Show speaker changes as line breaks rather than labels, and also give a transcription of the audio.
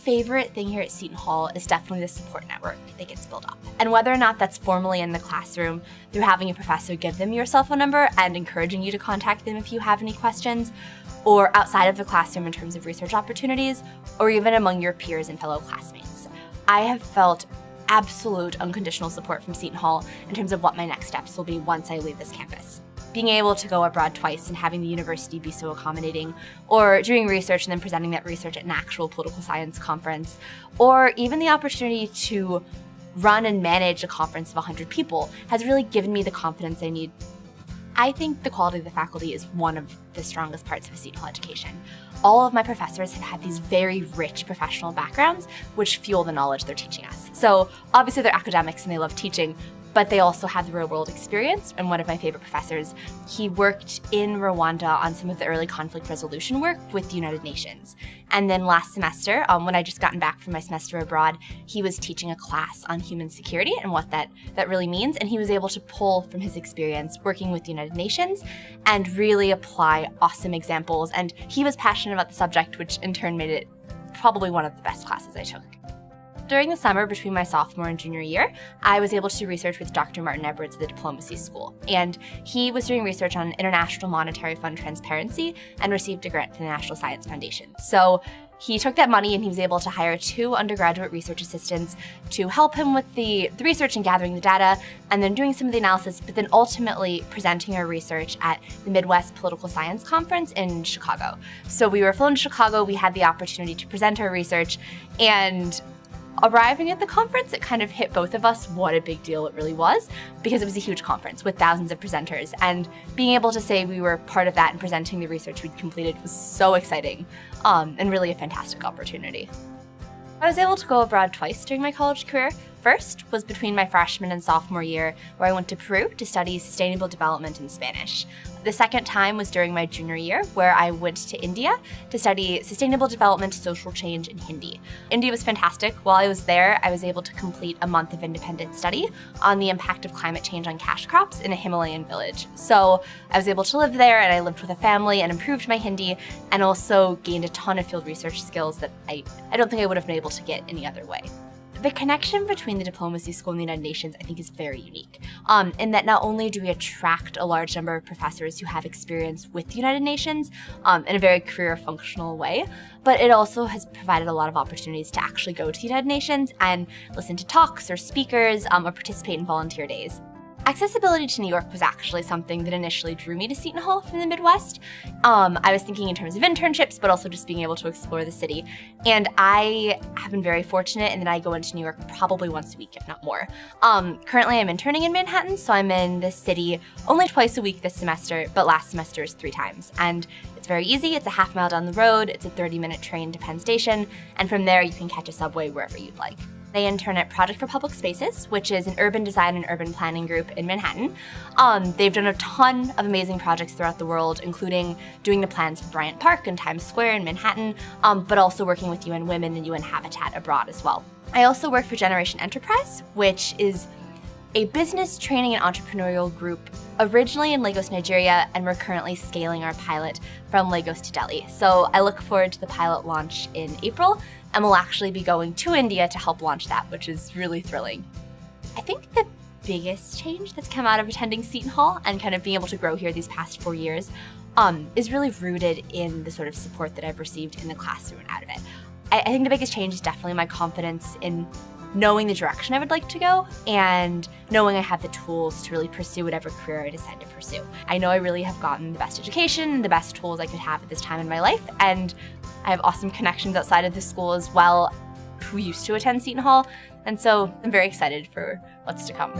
favorite thing here at Seton Hall is definitely the support network that gets built up. And whether or not that's formally in the classroom through having a professor give them your cell phone number and encouraging you to contact them if you have any questions, or outside of the classroom in terms of research opportunities, or even among your peers and fellow classmates. I have felt absolute unconditional support from Seton Hall in terms of what my next steps will be once I leave this campus. Being able to go abroad twice and having the university be so accommodating, or doing research and then presenting that research at an actual political science conference, or even the opportunity to run and manage a conference of 100 people has really given me the confidence I need. I think the quality of the faculty is one of the strongest parts of a Seton Hall education. All of my professors have had these very rich professional backgrounds which fuel the knowledge they're teaching us. So obviously they're academics and they love teaching, but they also have the real world experience. And one of my favorite professors, he worked in Rwanda on some of the early conflict resolution work with the United Nations. And then last semester, when I just gotten back from my semester abroad, he was teaching a class on human security and what that really means. And he was able to pull from his experience working with the United Nations and really apply awesome examples. And he was passionate about the subject, which in turn made it probably one of the best classes I took. During the summer between my sophomore and junior year, I was able to do research with Dr. Martin Edwards at the Diplomacy School. And he was doing research on International Monetary Fund transparency and received a grant from the National Science Foundation. So he took that money and he was able to hire 2 undergraduate research assistants to help him with the research and gathering the data, and then doing some of the analysis, but then ultimately presenting our research at the Midwest Political Science Conference in Chicago. So we were flown to Chicago, we had the opportunity to present our research, and arriving at the conference, it kind of hit both of us what a big deal it really was, because it was a huge conference with thousands of presenters, and being able to say we were part of that and presenting the research we'd completed was so exciting, and really a fantastic opportunity. I was able to go abroad twice during my college career. First was between my freshman and sophomore year, where I went to Peru to study sustainable development in Spanish. The second time was during my junior year, where I went to India to study sustainable development, social change in Hindi. India was fantastic. While I was there, I was able to complete a month of independent study on the impact of climate change on cash crops in a Himalayan village. So I was able to live there, and I lived with a family and improved my Hindi, and also gained a ton of field research skills that I don't think I would have been able to get any other way. The connection between the Diplomacy School and the United Nations, I think, is very unique, in that not only do we attract a large number of professors who have experience with the United Nations in a very career functional way, but it also has provided a lot of opportunities to actually go to the United Nations and listen to talks or speakers or participate in volunteer days. Accessibility to New York was actually something that initially drew me to Seton Hall from the Midwest. I was thinking in terms of internships, but also just being able to explore the city. And I have been very fortunate in that I go into New York probably once a week, if not more. Currently I'm interning in Manhattan, so I'm in the city only twice a week this semester, but last semester is 3 times. And it's very easy. It's a half mile down the road. It's a 30-minute train to Penn Station. And from there you can catch a subway wherever you'd like. They intern at Project for Public Spaces, which is an urban design and urban planning group in Manhattan. They've done a ton of amazing projects throughout the world, including doing the plans for Bryant Park and Times Square in Manhattan, but also working with UN Women and UN Habitat abroad as well. I also work for Generation Enterprise, which is a business training and entrepreneurial group originally in Lagos, Nigeria, and we're currently scaling our pilot from Lagos to Delhi. So I look forward to the pilot launch in April, and we'll actually be going to India to help launch that, which is really thrilling. I think the biggest change that's come out of attending Seton Hall and kind of being able to grow here these past 4 years is really rooted in the sort of support that I've received in the classroom and out of it. I think the biggest change is definitely my confidence in knowing the direction I would like to go and knowing I have the tools to really pursue whatever career I decide to pursue. I know I really have gotten the best education, the best tools I could have at this time in my life, and I have awesome connections outside of the school as well who used to attend Seton Hall, and so I'm very excited for what's to come.